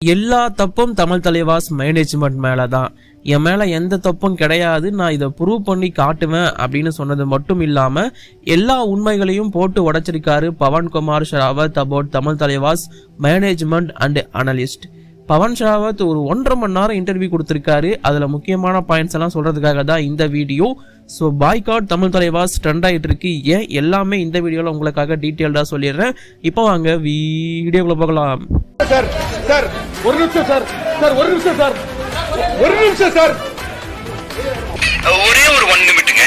எல்லா தப்பும் தமிழ் தலைவாஸ் மேனேஜ்மெண்ட் மேலே தான். என் மேலே எந்த தப்பும் கிடையாது, நான் இதை ப்ரூவ் பண்ணி காட்டுவேன் அப்படின்னு சொன்னது மட்டும் இல்லாமல் எல்லா உண்மைகளையும் போட்டு உடைச்சிருக்காரு Pawan Kumar Sehrawat about Tamil Thalaivas management and analyst. Pawan Sehrawat ஒரு 1.5 மணி நேரம் இன்டர்வியூ கொடுத்துருக்காரு. அதில் முக்கியமான பாயிண்ட்ஸ் எல்லாம் சொல்கிறதுக்காக தான் இந்த video. So boycott Tamil Thalaivas trend ஆகிட்டு இருக்கு. ஏன் எல்லாமே இந்த வீடியோவில் உங்களுக்காக டீட்டெயில்டாக சொல்லிடுறேன். இப்போ வாங்க வீடியோக்குள்ள போகலாம். சார் சார் ஒரு நிமிஷம் சார் சார் ஒரு நிமிஷம் சார் ஒரு நிமிஷம் சார் ஒரே ஒரு 1 நிமிட்டுங்க.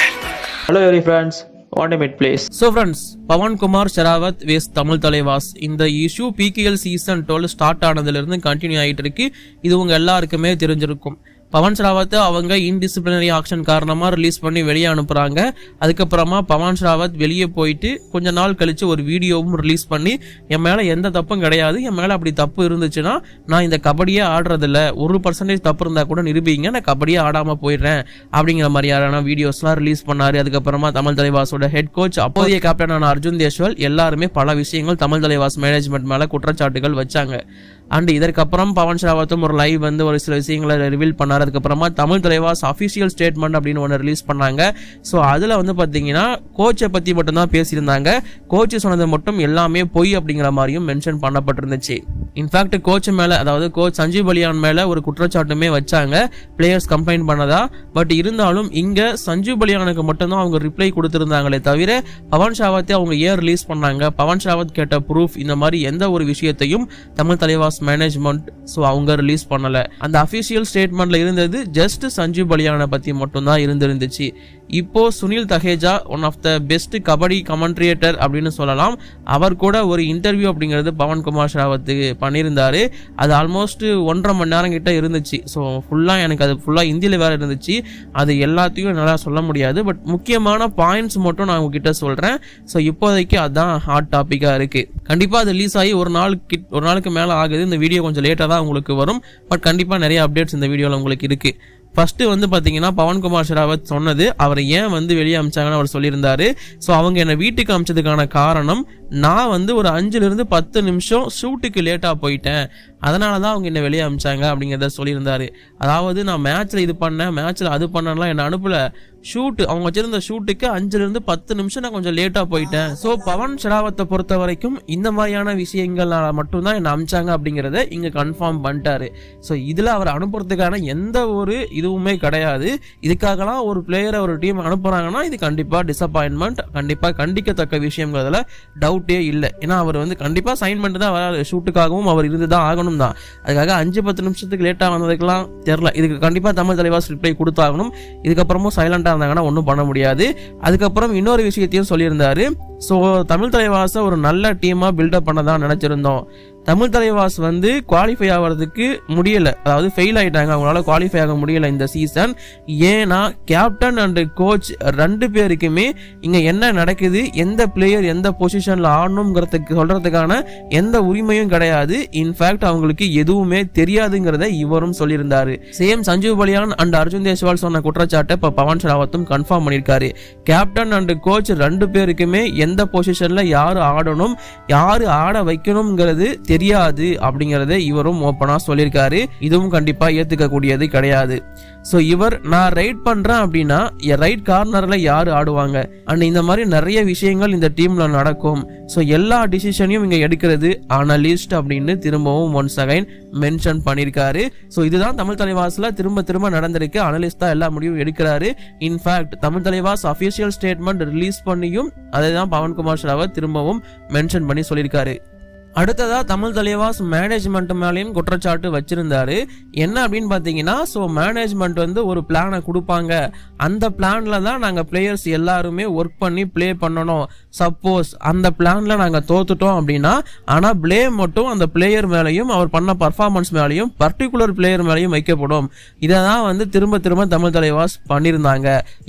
Hello every friends, 1 minute please. So friends, Pawan Kumar Sehrawat vs Tamil Thalaivas இந்த இஷ்யூ PKL சீசன் 12 ஸ்டார்ட் ஆனதுலேருந்து கண்டினியூ ஆகிட்டு இருக்கு. இது உங்க எல்லாருக்குமே தெரிஞ்சிருக்கும். பவன் ஷராவத் அவங்க இன்டிசிப்ளினரி ஆக்ஷன் காரணமாக ரிலீஸ் பண்ணி வெளியே அனுப்புகிறாங்க. அதுக்கப்புறமா பவன் ஷராவத் வெளியே போயிட்டு கொஞ்ச நாள் கழித்து ஒரு வீடியோவும் ரிலீஸ் பண்ணி என் மேலே எந்த தப்பும் கிடையாது, என் மேலே அப்படி தப்பு இருந்துச்சுன்னா நான் இந்த கபடியே ஆடுறதில்ல, 1% தப்பு இருந்தால் கூட நிரூபிங்க, நான் கபடியே ஆடாமல் போயிடுறேன் அப்படிங்கிற மாதிரியான வீடியோஸ்லாம் ரிலீஸ் பண்ணார். அதுக்கப்புறமா தமிழ் தலைவாஸோட ஹெட் கோச் அப்போதைய கேப்டனான அர்ஜுன் தேஷ்வால் எல்லாருமே பல விஷயங்கள் தமிழ் தலைவாஸ் மேனேஜ்மெண்ட் மேலே குற்றச்சாட்டுகள் வச்சாங்க. அண்ட் இதற்கப்புறம் பவன் ஷராவத்தும் ஒரு லைவ் வந்து ஒரு சில விஷயங்களை ரிவீல் பண்ணார். அதுக்கப்புறமா தமிழ் தலைவாஸ் அஃபிஷியல் ஸ்டேட்மெண்ட் அப்படின்னு ஒன்று ரிலீஸ் பண்ணாங்க. ஸோ அதில் வந்து பார்த்தீங்கன்னா கோச்சை பற்றி மட்டும்தான் பேசியிருந்தாங்க. கோச்சு சொன்னது மட்டும் எல்லாமே பொய் அப்படிங்கிற மாதிரியும் மென்ஷன் பண்ணப்பட்டிருந்துச்சு. இன்ஃபேக்ட் கோச் மேலே, அதாவது கோச் சஞ்சீவ் பலியான் மேலே ஒரு குற்றச்சாட்டுமே வச்சாங்க, பிளேயர்ஸ் கம்ப்ளைண்ட் பண்ணதா. பட் இருந்தாலும் இங்கே சஞ்சீவ் பலியானுக்கு மட்டும்தான் அவங்க ரிப்ளை கொடுத்துருந்தாங்களே தவிர பவன் ஷராவத்தை அவங்க ஏன் ரிலீஸ் பண்ணாங்க, பவன் ஷராவத் கேட்ட ப்ரூஃப், இந்த மாதிரி எந்த ஒரு விஷயத்தையும் தமிழ் தலைவாஸ் மேனேஜ்மெண்ட் அவங்க ரிலீஸ் பண்ணல. அந்த அஃபிஷியல் ஸ்டேட்மெண்ட்ல இருந்தது ஜஸ்ட் சஞ்சீவ் பலியானை பத்தி மட்டும்தான் இருந்துச்சு. இப்போ Sunil Taneja, one of the best kabaddi commentator அப்படின்னு சொல்லலாம், அவர் கூட ஒரு இன்டர்வியூ அப்படிங்கிறது பவன்குமார் ஷராவத்துக்கு பண்ணியிருந்தாரு. அது ஆல்மோஸ்ட் 1.5 மணி நேரம் கிட்ட இருந்துச்சு. ஸோ ஃபுல்லாக எனக்கு அது ஃபுல்லாக ஹிந்தியில் வேற இருந்துச்சு, அது எல்லாத்தையும் நல்லா சொல்ல முடியாது. பட் முக்கியமான பாயிண்ட்ஸ் மட்டும் நான் உங்ககிட்ட சொல்கிறேன். ஸோ இப்போதைக்கு அதுதான் ஹாட் டாப்பிக்காக இருக்குது. கண்டிப்பாக அது ரிலீஸ் ஆகி ஒரு நாளுக்கு மேலே ஆகுது. இந்த வீடியோ கொஞ்சம் லேட்டாக தான் உங்களுக்கு வரும். பட் கண்டிப்பாக நிறைய அப்டேட்ஸ் இந்த வீடியோவில் உங்களுக்கு இருக்குது. ஃபர்ஸ்ட் வந்து பார்த்தீங்கன்னா பவன்குமார் ஷராவத் சொன்னது, அவரை ஏன் வந்து வெளியே அமிச்சாங்கன்னு அவர் சொல்லியிருந்தாரு. ஸோ அவங்க என்னை வீட்டுக்கு அமிச்சதுக்கான காரணம், நான் வந்து ஒரு 5-10 நிமிஷம் ஷூட்டுக்கு லேட்டாக போயிட்டேன், அதனால தான் அவங்க என்னை வெளியே அமிச்சாங்க அப்படிங்கிறத சொல்லியிருந்தாரு. அதாவது நான் மேட்ச்சில் இது பண்ணேன், மேட்ச்சில் அது பண்ணலாம், என்னை அனுப்பல, ஷூட்டு அவங்க வச்சிருந்த ஷூட்டுக்கு 5-10 நிமிஷம் நான் கொஞ்சம் லேட்டாக போயிட்டேன். ஸோ பவன் ஷராவத்தை பொறுத்த வரைக்கும் இந்த மாதிரியான விஷயங்கள்னால மட்டும்தான் என்னை அமிச்சாங்க அப்படிங்கிறத இங்கே கன்ஃபார்ம் பண்ணிட்டாரு. ஸோ இதில் அவர் அனுப்புறதுக்கான எந்த ஒரு இதுவுமே கிடையாது. இதுக்காகலாம் ஒரு பிளேயரை ஒரு டீம் அனுப்புறாங்கன்னா இது கண்டிப்பாக டிசப்பாயின்மெண்ட், கண்டிப்பாக கண்டிக்கத்தக்க விஷயங்கிறதுல டவுட்டே இல்லை. ஏன்னா அவர் வந்து கண்டிப்பாக சைன் பண்ணிட்டு தான் வராது, ஷூட்டுக்காகவும் அவர் இருந்து தான் ஆகணும் தான். அதுக்காக 5-10 நிமிஷத்துக்கு லேட்டாக வந்ததுக்கெல்லாம் தெரில. இதுக்கு கண்டிப்பாக தமிழ் தலைவாஸ் ரிப்ளை கொடுத்தாகணும். இதுக்கப்புறமும் சைலண்டாக இருந்தாங்கன்னா ஒன்றும் பண்ண முடியாது. அதுக்கப்புறம் இன்னொரு விஷயத்தையும் சொல்லியிருந்தாரு. ஸோ தமிழ் தலைவாஸை ஒரு நல்ல டீமாக பில்டப் பண்ண தான் நினச்சிருந்தோம். தமிழ் தலைவாஸ் வந்து குவாலிஃபை ஆகிறதுக்கு முடியல, அதாவது ஃபெயில் ஆகிட்டாங்க, அவங்களால குவாலிஃபை ஆக முடியல இந்த சீசன். ஏன்னா கேப்டன் அண்டு கோச் 2 பேருக்குமே இங்கே என்ன நடக்குது, எந்த பிளேயர் எந்த பொசிஷனில் ஆடணுங்கிறதுக்கு சொல்கிறதுக்கான எந்த உரிமையும் கிடையாது. இன்ஃபேக்ட் அவங்களுக்கு எதுவுமே தெரியாதுங்கிறத இவரும் சொல்லியிருந்தாரு. சேம் சஞ்சீவ் பலியான் அண்ட் அர்ஜுன் தேஷ்வால் சொன்ன குற்றச்சாட்டை இப்போ பவன் ஷராவத்தும் கன்ஃபார்ம் பண்ணியிருக்காரு. கேப்டன் அண்டு கோச் 2 பேருக்குமே எந்த பொசிஷனில் யார் ஆடணும், யார் ஆட வைக்கணுங்கிறது தெரியாது அப்படிங்கறத இவரும் ஓப்பனா சொல்லியிருக்காரு. இதுவும் கண்டிப்பா ஏத்துக்கக்கூடியது கிடையாது. ஸோ இவர் நான் ரைட் பண்றேன் அப்படின்னா ரைட் கார்னர்ல யாரு ஆடுவாங்க, அண்ட் இந்த மாதிரி நிறைய விஷயங்கள் இந்த டீம்ல நடக்கும். ஸோ எல்லா டிசிஷனையும் இங்க எடுக்கிறது அனலிஸ்ட் அப்படின்னு திரும்பவும் ஒன்ஸ் அகைன் மென்ஷன் பண்ணியிருக்காரு. ஸோ இதுதான் தமிழ் தலைவாஸ்ல திரும்ப நடந்திருக்கு. அனலிஸ்ட் தான் எல்லா முடிவும் எடுக்கிறாரு. In fact Tamil Thalaivas official statement release பண்ணியும் அதை தான் பவன்குமார் ஷராவத் திரும்பவும் மென்ஷன் பண்ணி சொல்லியிருக்காரு. அடுத்ததா தமிழ் தலைவாஸ் மேனேஜ்மெண்ட் மேலேயும் குற்றச்சாட்டு வச்சிருந்தாரு. என்ன அப்படின்னு பார்த்தீங்கன்னா, ஸோ மேனேஜ்மெண்ட் வந்து ஒரு பிளானை கொடுப்பாங்க, அந்த பிளான்ல தான் நாங்கள் பிளேயர்ஸ் எல்லாருமே ஒர்க் பண்ணி பிளே பண்ணணும். சப்போஸ் அந்த பிளான்ல நாங்கள் தோத்துட்டோம் அப்படின்னா, ஆனால் பிளேம் மட்டும் அந்த பிளேயர் மேலேயும் அவர் பண்ண பர்ஃபார்மன்ஸ் மேலேயும் பர்டிகுலர் பிளேயர் மேலேயும் வைக்கப்படும். இதை தான் வந்து திரும்ப தமிழ் தலைவாஸ் பண்ணியிருந்தாங்க.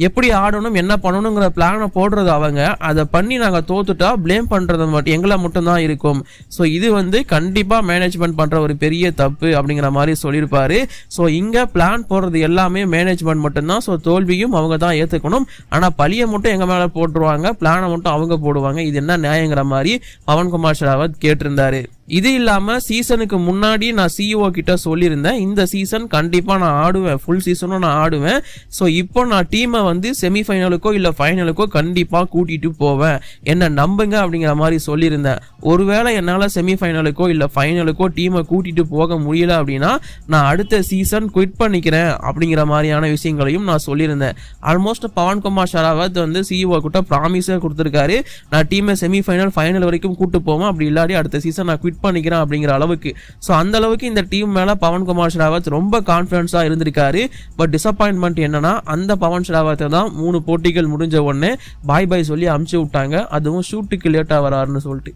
எப்படி ஆடணும் என்ன பண்ணணுங்கிற பிளானை போடுறது அவங்க, அதை பண்ணி நாங்கள் தோத்துட்டா பிளேம் பண்ணுறது மட்டும் எங்களை மட்டும்தான் இருக்கும். ஸோ இது வந்து கண்டிப்பாக மேனேஜ்மெண்ட் பண்ணுற ஒரு பெரிய தப்பு அப்படிங்கிற மாதிரி சொல்லியிருப்பாரு. ஸோ இங்கே பிளான் போடுறது எல்லாமே மேனேஜ்மெண்ட் மட்டும்தான். ஸோ தோல்வியும் அவங்க தான் ஏற்றுக்கணும். ஆனால் பழியை மட்டும் எங்கள் மேலே போட்டுருவாங்க, பிளானை மட்டும் அவங்க போடுவாங்க. இது என்ன நியாயங்கிற மாதிரி பவன்குமார் ஷராவத் கேட்டிருந்தாரு. இது இல்லாம சீசனுக்கு முன்னாடி நான் சிஇஓ கிட்ட சொல்லியிருந்தேன், இந்த சீசன் கண்டிப்பா நான் ஆடுவேன், ஃபுல் சீசனும் நான் ஆடுவேன். ஸோ இப்போ நான் டீமை வந்து செமிஃபைனலுக்கோ இல்லை ஃபைனலுக்கோ கண்டிப்பா கூட்டிட்டு போவேன், என்ன நம்புங்க அப்படிங்கிற மாதிரி சொல்லியிருந்தேன். ஒருவேளை என்னால் செமிஃபைனலுக்கோ இல்லை ஃபைனலுக்கோ டீமை கூட்டிட்டு போக முடியல அப்படின்னா நான் அடுத்த சீசன் குவிட் பண்ணிக்கிறேன் அப்படிங்கிற மாதிரியான விஷயங்களையும் நான் சொல்லியிருந்தேன். ஆல்மோஸ்ட் பவன்குமார் ஷராவத் வந்து சிஇஓ கிட்ட ப்ராமிஸே கொடுத்துருக்காரு, நான் டீமை செமிஃபைனல் ஃபைனல் வரைக்கும் கூட்டு போவேன், அப்படி இல்லாட்டி அடுத்த சீசன் நான் குவிட் பண்ணிக்கிறேன் அப்படிங்கிற அளவுக்கு. ஸோ அந்த அளவுக்கு இந்த டீம் மேல பவன்குமார் ஷராவத் ரொம்ப கான்ஃபிடன்ஸா இருந்திருக்காரு. பட் டிசப்பாயின்மெண்ட் என்னன்னா அந்த பவன் ஷராவத்தை தான் 3 போட்டிகள் முடிஞ்ச உடனே பாய் பாய் சொல்லி அமுச்சு விட்டாங்க, அதுவும் ஷூட்டுக்கு லேட்டா வராருன்னு சொல்லிட்டு.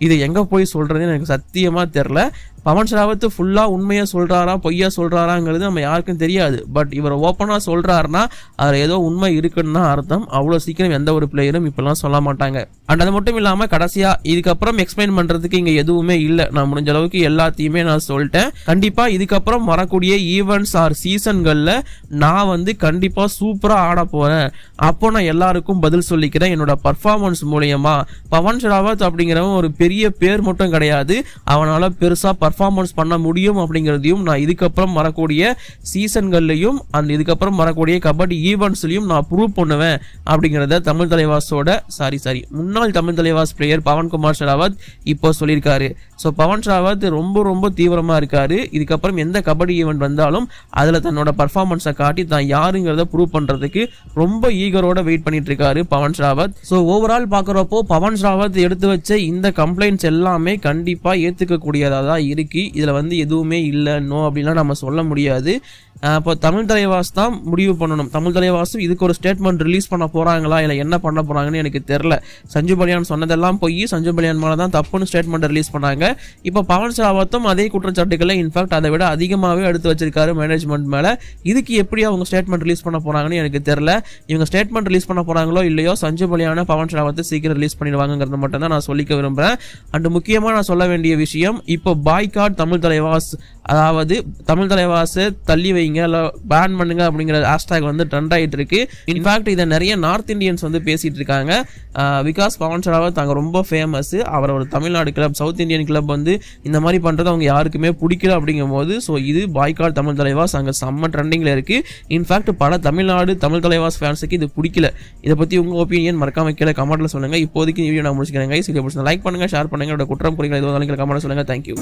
இது எங்க போய் சொல்றதுன்னு எனக்கு சத்தியமா தெரியல. பவன் ஷராவத் ஃபுல்லா உண்மையா சொல்றாரா பொய்யா சொல்றாராங்கிறது நம்ம யாருக்கும் தெரியாது. பட் இவர் ஓப்பனா சொல்றாருன்னா அதுல ஏதோ உண்மை இருக்குன்னு தான் அர்த்தம். அவ்வளவு சீக்கிரம் எந்த ஒரு பிளேயரும் இப்பெல்லாம் சொல்ல மாட்டாங்க. அண்ட் அது மட்டும் இல்லாம கடைசியா இதுக்கப்புறம் எக்ஸ்பிளைன் பண்றதுக்கு இங்க எதுவுமே இல்லை, நான் முடிஞ்ச அளவுக்கு எல்லாத்தையுமே நான் சொல்லிட்டேன். கண்டிப்பா இதுக்கப்புறம் வரக்கூடிய ஈவெண்ட்ஸ் ஆர் சீசன்கள்ல நான் வந்து கண்டிப்பா சூப்பரா ஆட போறேன். அப்போ நான் எல்லாருக்கும் பதில் சொல்லிக்கிறேன் என்னோட பர்ஃபார்மன்ஸ் மூலியமா. பவன் ஷராவத் அப்படிங்கிறவன் ஒரு பெரிய பேர் மட்டும் கிடையாது, அவனால பெருசா பர்ஃபார்மன்ஸ் பண்ண முடியும் அப்படிங்கிறதையும் நான் இதுக்கப்புறம் வரக்கூடிய சீசன்கள்லையும் அந்த இதுக்கப்புறம் வரக்கூடிய கபடி ஈவெண்ட்ஸ்லையும் நான் ப்ரூவ் பண்ணுவேன் அப்படிங்கிறத தமிழ் தலைவாஸோட முன்னாள் தமிழ் தலைவாஸ் பிளேயர் பவன்குமார் ஷராவத் இப்போ சொல்லியிருக்காரு. ஸோ பவன் ஷராவத் ரொம்ப ரொம்ப தீவிரமா இருக்காரு. இதுக்கப்புறம் எந்த கபடி ஈவெண்ட் வந்தாலும் அதுல தன்னோட பர்ஃபார்மன்ஸை காட்டி தான் யாருங்கிறத ப்ரூவ் பண்றதுக்கு ரொம்ப ஈகரோட வெயிட் பண்ணிட்டு இருக்காரு பவன் ஷராவத். ஸோ ஓவரால் பாக்குறப்போ பவன் ஷராவத் எடுத்து வச்ச இந்த கம்ப்ளைண்ட்ஸ் எல்லாமே கண்டிப்பா ஏத்துக்க கூடியதா தான் இருக்கு. இதுல வந்து எதுவுமே இல்லை நோ அப்படின்லாம் நம்ம சொல்ல முடியாது. இப்போ தமிழ் தலைவாஸ் தான் முடிவு பண்ணணும். தமிழ் தலைவாசும் இதுக்கு ஒரு ஸ்டேட்மெண்ட் ரிலீஸ் பண்ண போறாங்களா இல்லை என்ன பண்ண போறாங்கன்னு எனக்கு தெரியல. சஞ்சு பலியான் சொன்னதெல்லாம் போய் சஞ்சு பலியான் மேலே தான் தப்புன்னு ஸ்டேட்மெண்ட் ரிலீஸ் பண்ணாங்க. இப்போ பவன் ஷராவத்தும் அதே குற்றச்சாட்டுகளை இன்ஃபேக்ட் அதை விட அதிகமாகவே எடுத்து வச்சிருக்காரு மேனேஜ்மெண்ட் மேலே. இதுக்கு எப்படி அவங்க ஸ்டேட்மெண்ட் ரிலீஸ் பண்ண போறாங்கன்னு எனக்கு தெரியல. இவங்க ஸ்டேட்மெண்ட் ரிலீஸ் பண்ண போறாங்களோ இல்லையோ சஞ்சு பலியான பவன் ஷராவத்தை சீக்கிரம் ரிலீஸ் பண்ணிடுவாங்கிறது மட்டும் தான் நான் சொல்லிக்க விரும்புறேன். அண்ட் முக்கியமாக நான் சொல்ல வேண்டிய விஷயம், இப்போ பாய்காட் தமிழ் தலைவாஸ், அதாவது தமிழ் தலைவாசை தள்ளி வைங்க இல்லை பேன் பண்ணுங்க அப்படிங்கிற ஹேஷ்டாக் வந்து ட்ரெண்ட் ஆகிட்டு இருக்கு. இன்ஃபேக்ட் இதை நிறைய நார்த் இந்தியன்ஸ் வந்து பேசிட்டு இருக்காங்க. பிகாஸ் பவன் ஷராவத் அங்கே ரொம்ப ஃபேமஸ், அவர் ஒரு Tamil Nadu club south Indian club வந்து இந்த மாதிரி பண்றது அவங்க யாருக்குமே பிடிக்கல அப்படிங்கும் போது ஸோ இது பாய்காட் தமிழ் தலைவாஸ் அங்கே செம்ம ட்ரெண்டிங்ல இருக்கு. இன்ஃபேக்ட் பல தமிழ்நாடு தமிழ் தலைவாஸ் ஃபேன்ஸுக்கு இது பிடிக்கல. இதை பத்தி உங்க ஒப்பீனியன் மறக்காம கீழே கமெண்ட்ல சொல்லுங்க. இப்போதைக்கு வீடியோ நான் முடிச்சுக்கிறேன். லைக் பண்ணுங்க, ஷேர் பண்ணுங்க, குற்றம் குறைகள் எதுவும் கமெண்ட்ல சொல்லுங்க. தேங்க்யூ.